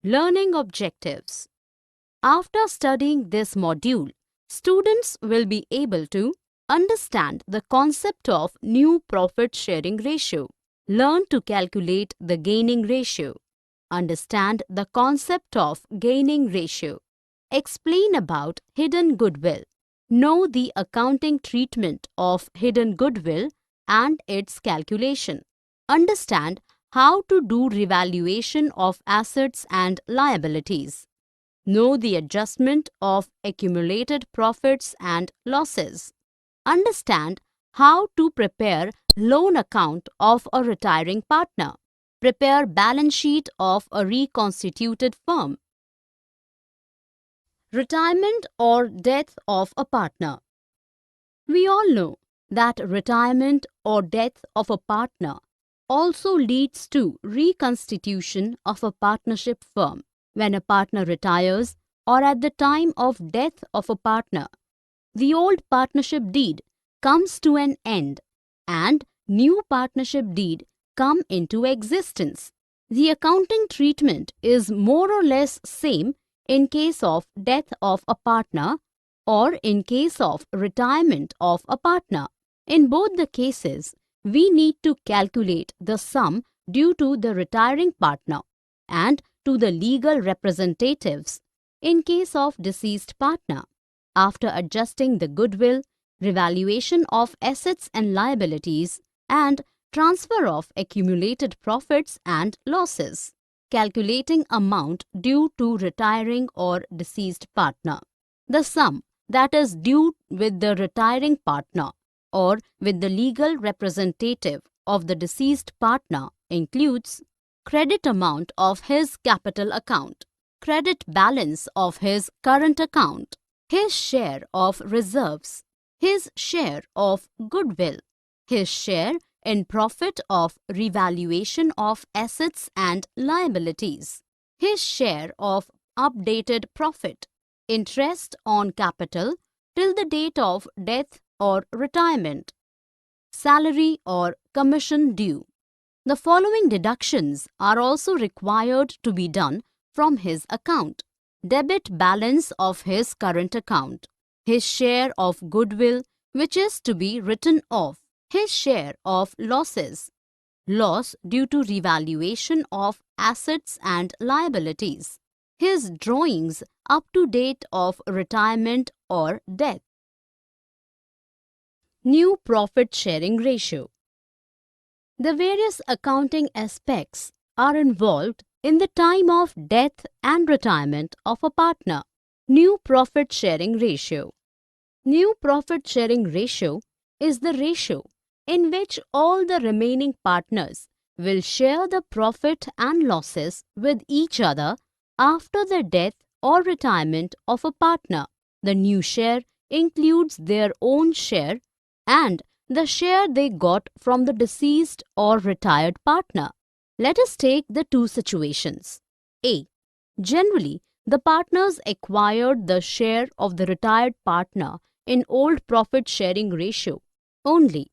Learning objectives. After studying this module, students will be able to understand the concept of new profit sharing ratio, learn to calculate the gaining ratio, understand the concept of gaining ratio, explain about hidden goodwill, know the accounting treatment of hidden goodwill and its calculation, understand how to do revaluation of assets and liabilities, know the adjustment of accumulated profits and losses, understand how to prepare loan account of a retiring partner, prepare balance sheet of a reconstituted firm. Retirement or death of a partner. We all know that retirement or death of a partner also leads to reconstitution of a partnership firm. When a partner retires or at the time of death of a partner, the old partnership deed comes to an end and new partnership deed come into existence. The accounting treatment is more or less same in case of death of a partner or in case of retirement of a partner. In both the cases, we need to calculate the sum due to the retiring partner and to the legal representatives in case of deceased partner. After adjusting the goodwill, revaluation of assets and liabilities, and transfer of accumulated profits and losses, calculating amount due to retiring or deceased partner. The sum that is due with the retiring partner or with the legal representative of the deceased partner includes credit amount of his capital account, credit balance of his current account, his share of reserves, his share of goodwill, his share in profit of revaluation of assets and liabilities, his share of updated profit, interest on capital till the date of death or retirement, salary or commission due. The following deductions are also required to be done from his account: debit balance of his current account, his share of goodwill which is to be written off, his share of losses, loss due to revaluation of assets and liabilities, his drawings up to date of retirement or death. New profit sharing ratio. The various accounting aspects are involved in the time of death and retirement of a partner. New profit sharing ratio. New profit sharing ratio is the ratio in which all the remaining partners will share the profit and losses with each other after the death or retirement of a partner. The new share includes their own share and the share they got from the deceased or retired partner. Let us take the two situations. A. Generally, the partners acquired the share of the retired partner in old profit sharing ratio only,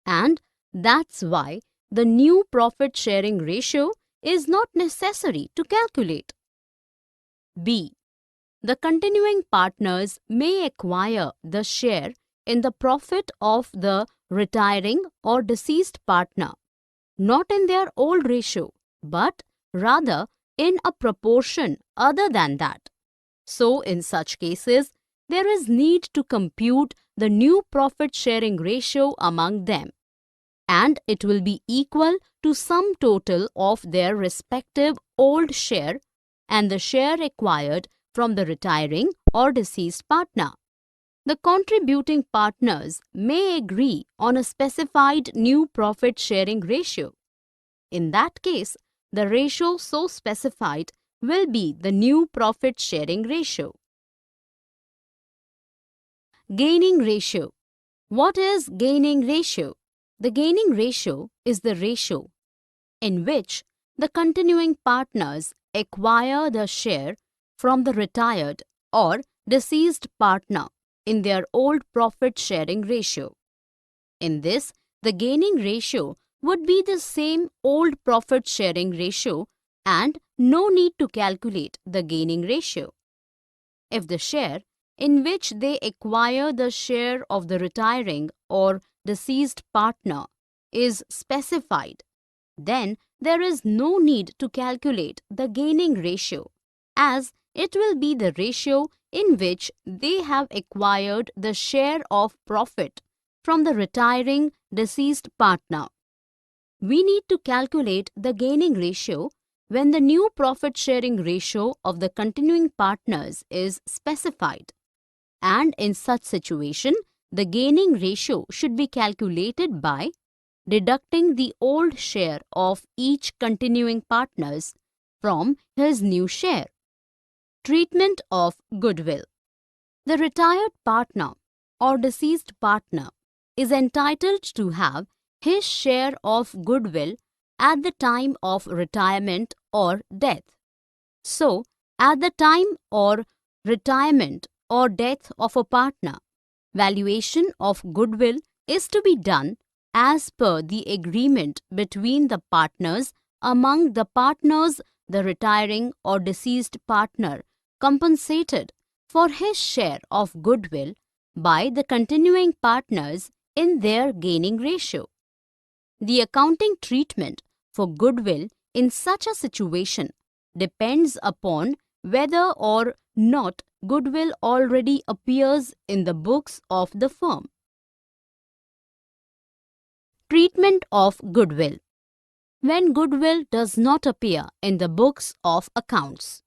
and that's why the new profit sharing ratio is not necessary to calculate. B. The continuing partners may acquire the share in the profit of the retiring or deceased partner, not in their old ratio, but rather in a proportion other than that. So, in such cases, there is need to compute the new profit sharing ratio among them, and it will be equal to sum total of their respective old share and the share acquired from the retiring or deceased partner. The contributing partners may agree on a specified new profit sharing ratio. In that case, the ratio so specified will be the new profit sharing ratio. Gaining ratio. What is gaining ratio? The gaining ratio is the ratio in which the continuing partners acquire the share from the retired or deceased partner in their old profit sharing ratio. In this, the gaining ratio would be the same old profit sharing ratio and no need to calculate the gaining ratio. If the share in which they acquire the share of the retiring or deceased partner is specified, then there is no need to calculate the gaining ratio, as it will be the ratio in which they have acquired the share of profit from the retiring deceased partner. We need to calculate the gaining ratio when the new profit sharing ratio of the continuing partners is specified. And in such situation, the gaining ratio should be calculated by deducting the old share of each continuing partners from his new share. Treatment of goodwill. The retired partner or deceased partner is entitled to have his share of goodwill at the time of retirement or death. So, at the time or retirement or death of a partner, valuation of goodwill is to be done as per the agreement between the partners. Among the partners, the retiring or deceased partner compensated for his share of goodwill by the continuing partners in their gaining ratio. The accounting treatment for goodwill in such a situation depends upon whether or not goodwill already appears in the books of the firm. Treatment of goodwill. When goodwill does not appear in the books of accounts,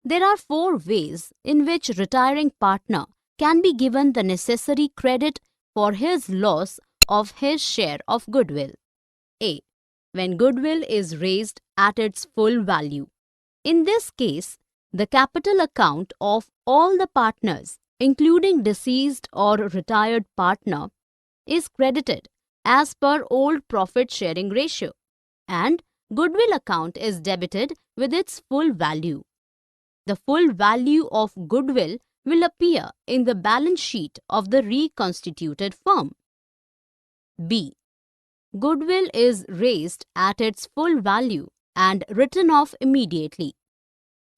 there are 4 ways in which retiring partner can be given the necessary credit for his loss of his share of goodwill. A. When goodwill is raised at its full value. In this case, the capital account of all the partners, including deceased or retired partner, is credited as per old profit sharing ratio, and goodwill account is debited with its full value. The full value of goodwill will appear in the balance sheet of the reconstituted firm. B. Goodwill is raised at its full value and written off immediately.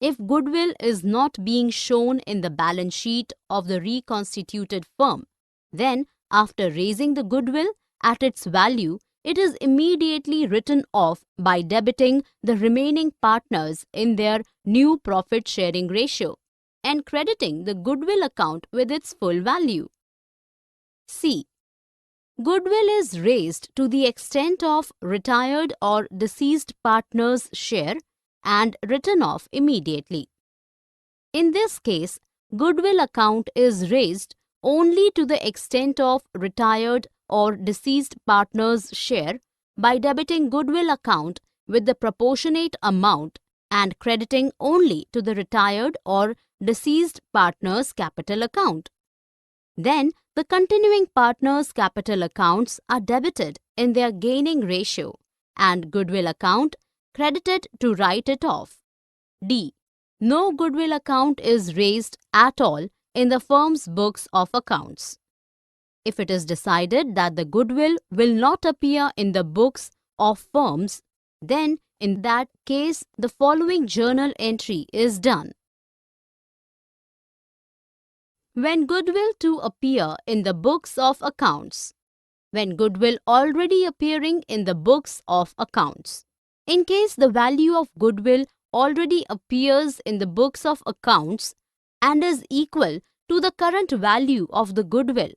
If goodwill is not being shown in the balance sheet of the reconstituted firm, then after raising the goodwill at its value, it is immediately written off by debiting the remaining partners in their new profit sharing ratio and crediting the goodwill account with its full value. C. Goodwill is raised to the extent of retired or deceased partner's share and written off immediately. In this case, goodwill account is raised only to the extent of retired or deceased partner's share by debiting goodwill account with the proportionate amount and crediting only to the retired or deceased partner's capital account. Then, the continuing partners' capital accounts are debited in their gaining ratio and goodwill account credited to write it off. D. No goodwill account is raised at all in the firm's books of accounts. If it is decided that the goodwill will not appear in the books of firms, then in that case the following journal entry is done. When goodwill to appear in the books of accounts. When goodwill already appearing in the books of accounts. In case the value of goodwill already appears in the books of accounts and is equal to the current value of the goodwill,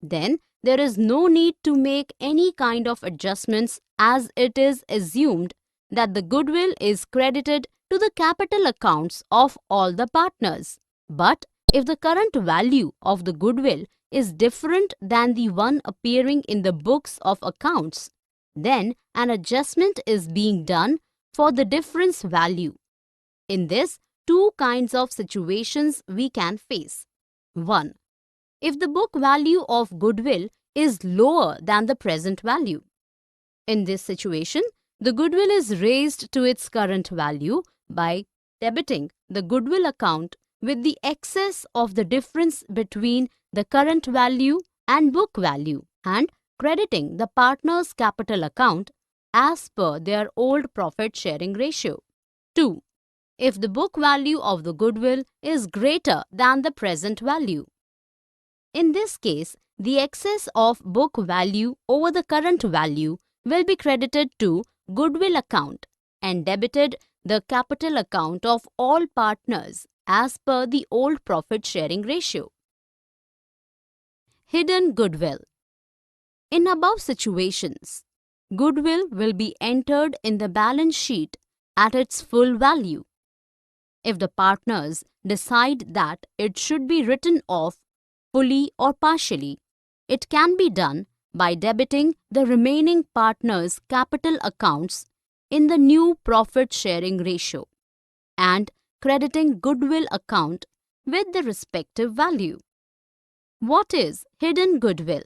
then there is no need to make any kind of adjustments, as it is assumed that the goodwill is credited to the capital accounts of all the partners. But if the current value of the goodwill is different than the one appearing in the books of accounts, then an adjustment is being done for the difference value. In this, 2 kinds of situations we can face. 1. If the book value of goodwill is lower than the present value. In this situation, the goodwill is raised to its current value by debiting the goodwill account with the excess of the difference between the current value and book value and crediting the partner's capital account as per their old profit sharing ratio. 2. If the book value of the goodwill is greater than the present value. In this case, the excess of book value over the current value will be credited to goodwill account and debited the capital account of all partners as per the old profit sharing ratio. Hidden goodwill. In above situations, goodwill will be entered in the balance sheet at its full value. If the partners decide that it should be written off fully or partially, it can be done by debiting the remaining partners' capital accounts in the new profit sharing ratio and crediting goodwill account with the respective value. What is hidden goodwill?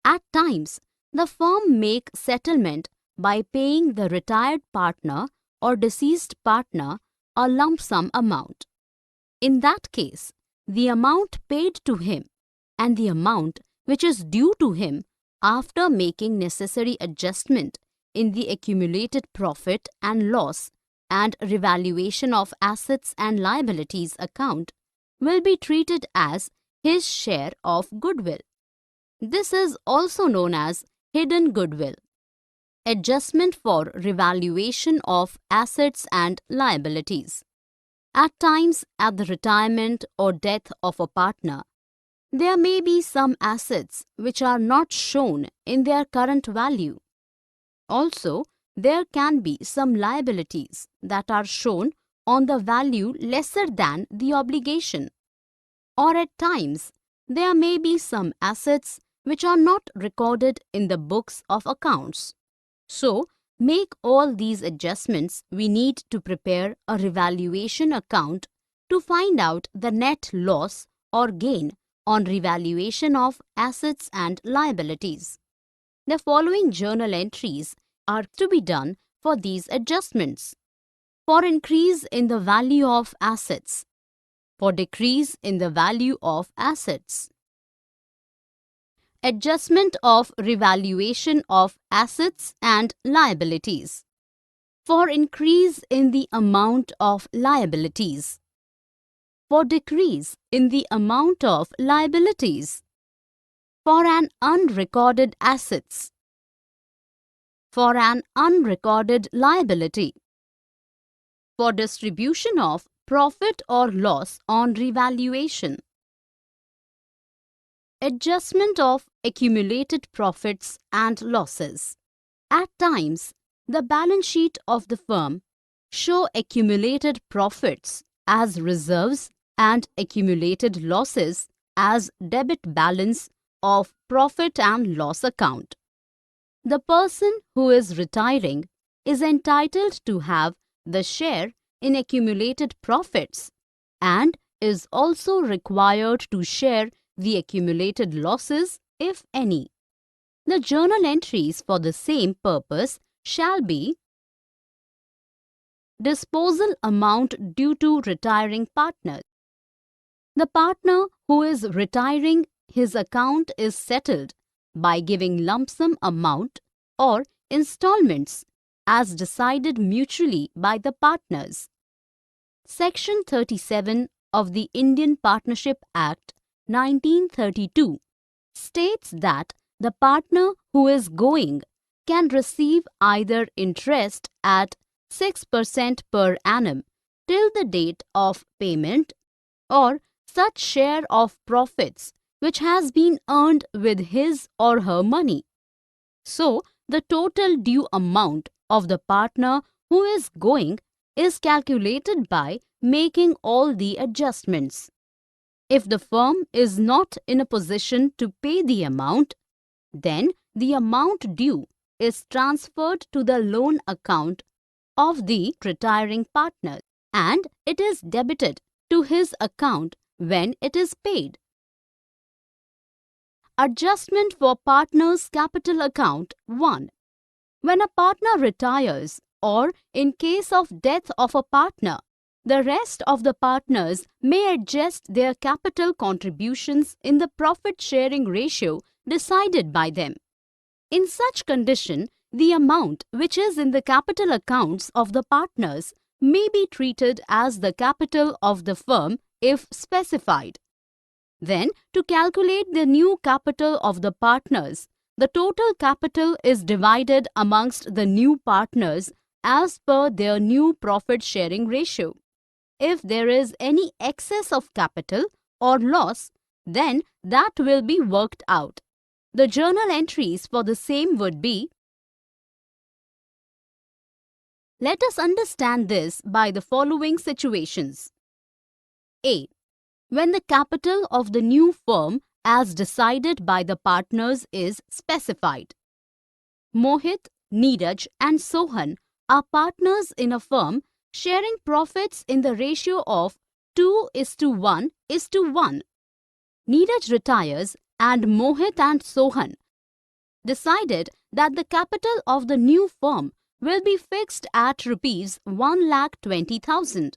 At times, the firm make settlement by paying the retired partner or deceased partner a lump sum amount. In that case, the amount paid to him and the amount which is due to him after making necessary adjustment in the accumulated profit and loss and revaluation of assets and liabilities account will be treated as his share of goodwill. This is also known as hidden goodwill. Adjustment for revaluation of assets and liabilities. At times, at the retirement or death of a partner, there may be some assets which are not shown in their current value. Also, there can be some liabilities that are shown on the value lesser than the obligation. Or at times, there may be some assets which are not recorded in the books of accounts. So, make all these adjustments we need to prepare a revaluation account to find out the net loss or gain on revaluation of assets and liabilities. The following journal entries are to be done for these adjustments. For increase in the value of assets. For decrease in the value of assets. Adjustment of revaluation of assets and liabilities. For increase in the amount of liabilities. For decrease in the amount of liabilities. For an unrecorded assets. For an unrecorded liability. For distribution of profit or loss on revaluation. Adjustment of accumulated profits and losses. At times, the balance sheet of the firm show accumulated profits as reserves and accumulated losses as debit balance of profit and loss account. The person who is retiring is entitled to have the share in accumulated profits and is also required to share the accumulated losses, if any. The journal entries for the same purpose shall be disposal amount due to retiring partners. The partner who is retiring, his account is settled by giving lump sum amount or installments as decided mutually by the partners. Section 37 of the Indian Partnership Act 1932 states that the partner who is going can receive either interest at 6% per annum till the date of payment or such share of profits which has been earned with his or her money. So, the total due amount of the partner who is going is calculated by making all the adjustments. If the firm is not in a position to pay the amount, then the amount due is transferred to the loan account of the retiring partner and it is debited to his account when it is paid. Adjustment for partner's capital account 1. When a partner retires or in case of death of a partner, the rest of the partners may adjust their capital contributions in the profit sharing ratio decided by them. In such condition, the amount which is in the capital accounts of the partners may be treated as the capital of the firm if specified. Then, to calculate the new capital of the partners, the total capital is divided amongst the new partners as per their new profit-sharing ratio. If there is any excess of capital or loss, then that will be worked out. The journal entries for the same would be. Let us understand this by the following situations. A. When the capital of the new firm as decided by the partners is specified. Mohit, Neeraj and Sohan are partners in a firm sharing profits in the ratio of 2:1:1. Neeraj retires and Mohit and Sohan decided that the capital of the new firm will be fixed at rupees 1,20,000.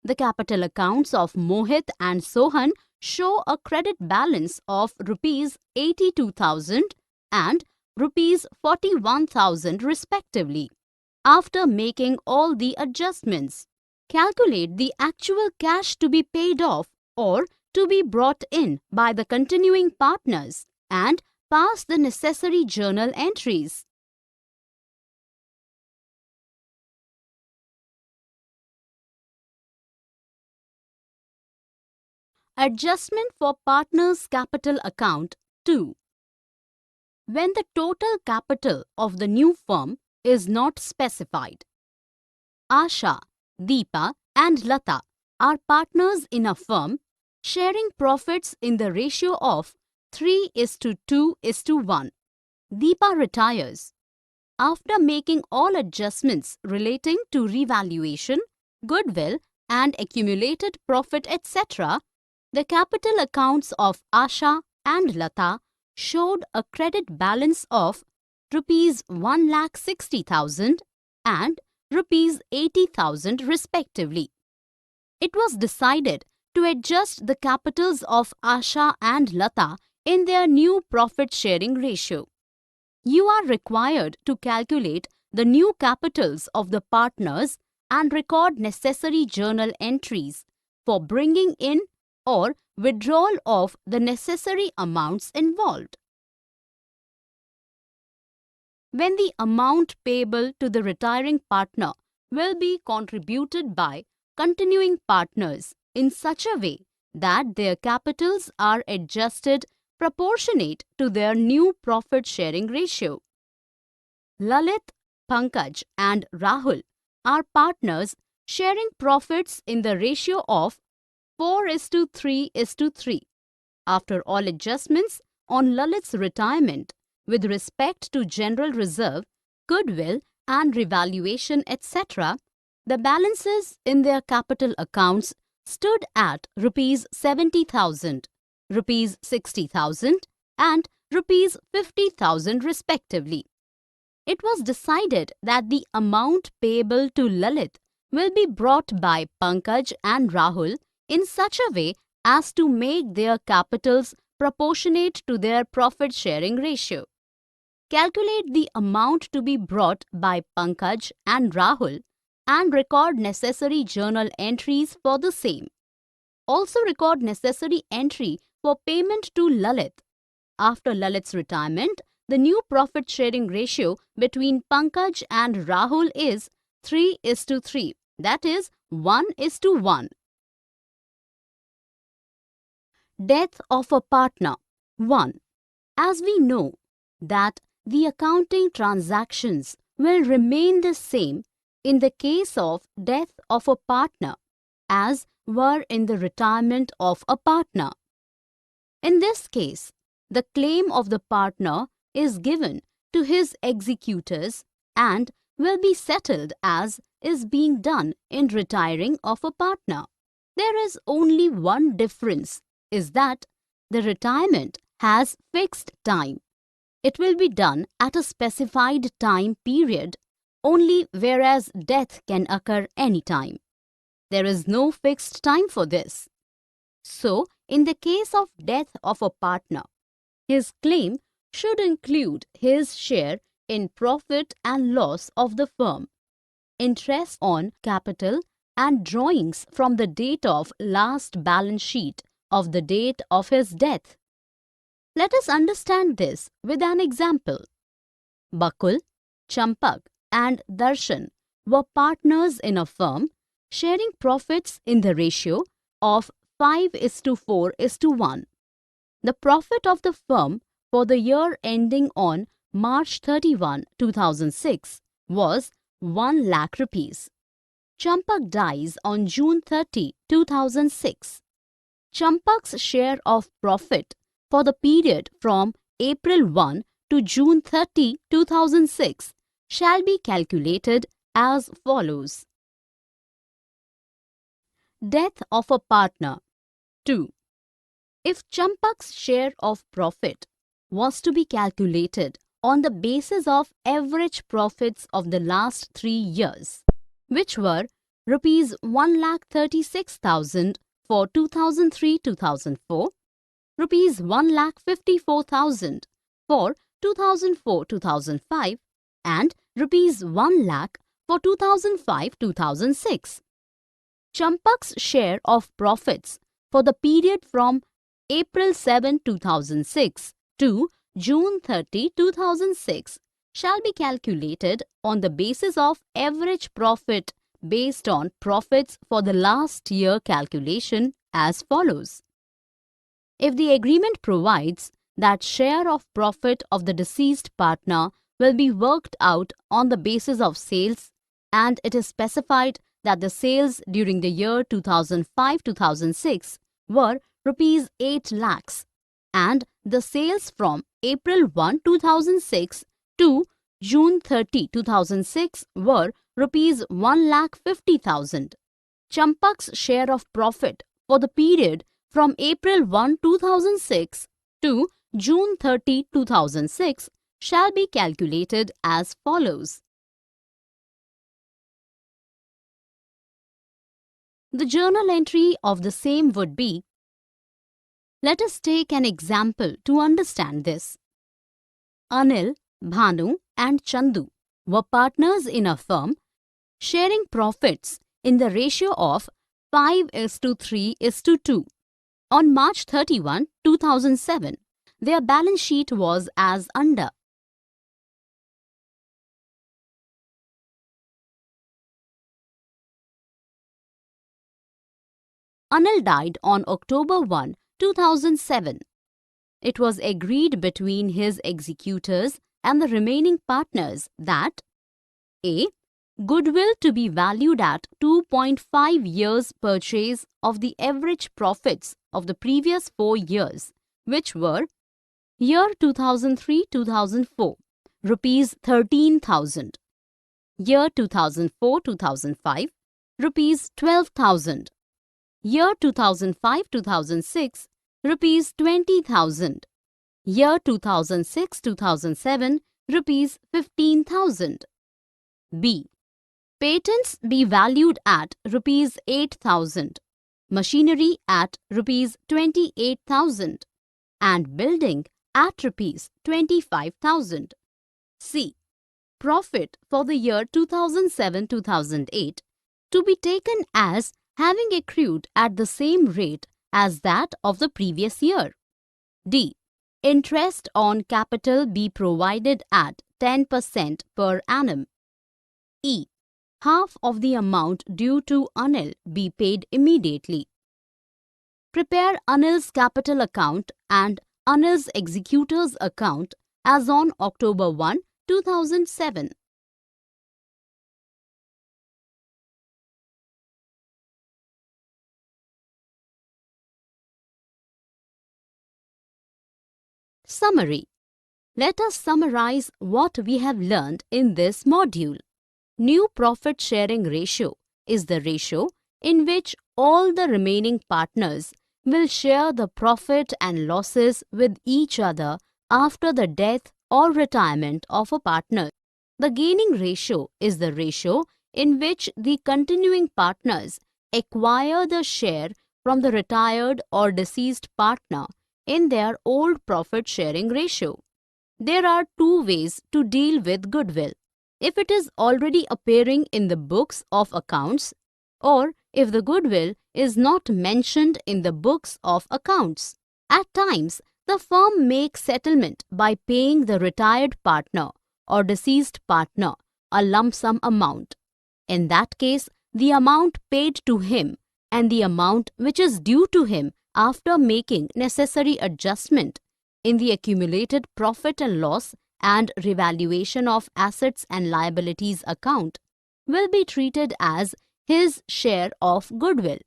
The capital accounts of Mohit and Sohan show a credit balance of rupees 82,000 and rupees 41,000 respectively. After making all the adjustments, calculate the actual cash to be paid off or to be brought in by the continuing partners and pass the necessary journal entries. Adjustment for Partners Capital Account 2. When the total capital of the new firm is not specified. Asha, Deepa and Lata are partners in a firm sharing profits in the ratio of 3:2:1. Deepa retires. After making all adjustments relating to revaluation, goodwill and accumulated profit etc., the capital accounts of Asha and Lata showed a credit balance of rupees 1,60,000 and rupees 80,000 respectively. It was decided to adjust the capitals of Asha and Lata in their new profit-sharing ratio. You are required to calculate the new capitals of the partners and record necessary journal entries for bringing in or withdrawal of the necessary amounts involved. When the amount payable to the retiring partner will be contributed by continuing partners in such a way that their capitals are adjusted proportionate to their new profit-sharing ratio. Lalit, Pankaj and Rahul are partners sharing profits in the ratio of 4:3:3. After all adjustments on Lalit's retirement with respect to general reserve, goodwill and revaluation etc., the balances in their capital accounts stood at rupees 70,000, rupees 60,000 and rupees 50,000 respectively. It was decided that the amount payable to Lalit will be brought by Pankaj and Rahul in such a way as to make their capitals proportionate to their profit-sharing ratio. Calculate the amount to be brought by Pankaj and Rahul and record necessary journal entries for the same. Also record necessary entry for payment to Lalit. After Lalit's retirement, the new profit-sharing ratio between Pankaj and Rahul is 3:3, that is 1:1. Death of a partner 1. As we know that the accounting transactions will remain the same in the case of death of a partner as were in the retirement of a partner. In this case, the claim of the partner is given to his executors and will be settled as is being done in retiring of a partner. There is only one difference, is that the retirement has fixed time. It will be done at a specified time period only, whereas death can occur anytime. There is no fixed time for this. So, in the case of death of a partner, his claim should include his share in profit and loss of the firm. interest on capital and drawings from the date of last balance sheet of the date of his death. Let us understand this with an example. Bakul, Champak and Darshan were partners in a firm, sharing profits in the ratio of 5:4:1. The profit of the firm for the year ending on March 31, 2006 was 1 lakh rupees. Champak dies on June 30, 2006. Champak's share of profit for the period from April 1 to June 30, 2006 shall be calculated as follows. Death of a partner. 2. If Champak's share of profit was to be calculated on the basis of average profits of the last 3 years, which were Rs 1,36,000 for 2003-2004, Rs 1,54,000 for 2004-2005 and Rs 1 lakh for 2005-2006. Champak's share of profits for the period from April 7, 2006 to June 30, 2006 shall be calculated on the basis of average profit based on profits for the last year calculation as follows. If the agreement provides that share of profit of the deceased partner will be worked out on the basis of sales and it is specified that the sales during the year 2005-2006 were Rs 8 lakhs and the sales from April 1, 2006 to June 30, 2006 were Rs 1,50,000. Champak's share of profit for the period from April 1, 2006 to June 30, 2006 shall be calculated as follows. The journal entry of the same would be. Let us take an example to understand this. Anil, Bhanu and Chandu were partners in a firm, sharing profits in the ratio of 5:3:2. On March 31, 2007, their balance sheet was as under. Anil died on October 1, 2007. It was agreed between his executors and the remaining partners that A. Goodwill to be valued at 2.5 years purchase of the average profits of the previous 4 years, which were year 2003-2004, Rs 13,000, year 2004-2005, Rs 12,000, year 2005-2006, Rs 20,000, year 2006-2007, Rs 15,000. B. Patents be valued at Rs 8,000, machinery at Rs 28,000 and building at Rs 25,000. C. Profit for the year 2007-2008 to be taken as having accrued at the same rate as that of the previous year. D. Interest on capital be provided at 10% per annum. E. Half of the amount due to Anil be paid immediately. Prepare Anil's capital account and Anil's executor's account as on October 1, 2007. Summary. Let us summarize what we have learned in this module. New profit sharing ratio is the ratio in which all the remaining partners will share the profit and losses with each other after the death or retirement of a partner. The gaining ratio is the ratio in which the continuing partners acquire the share from the retired or deceased partner in their old profit sharing ratio. There are two ways to deal with goodwill. if it is already appearing in the books of accounts or if the goodwill is not mentioned in the books of accounts. At times, the firm makes settlement by paying the retired partner or deceased partner a lump sum amount. In that case, the amount paid to him and the amount which is due to him after making necessary adjustment in the accumulated profit and loss and revaluation of assets and liabilities account will be treated as his share of goodwill.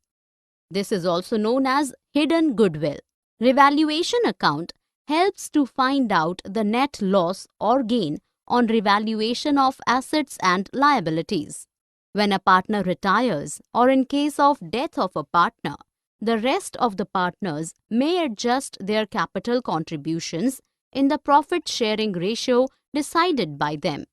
This is also known as hidden goodwill. Revaluation account helps to find out the net loss or gain on revaluation of assets and liabilities. When a partner retires or in case of death of a partner, the rest of the partners may adjust their capital contributions in the profit sharing ratio decided by them.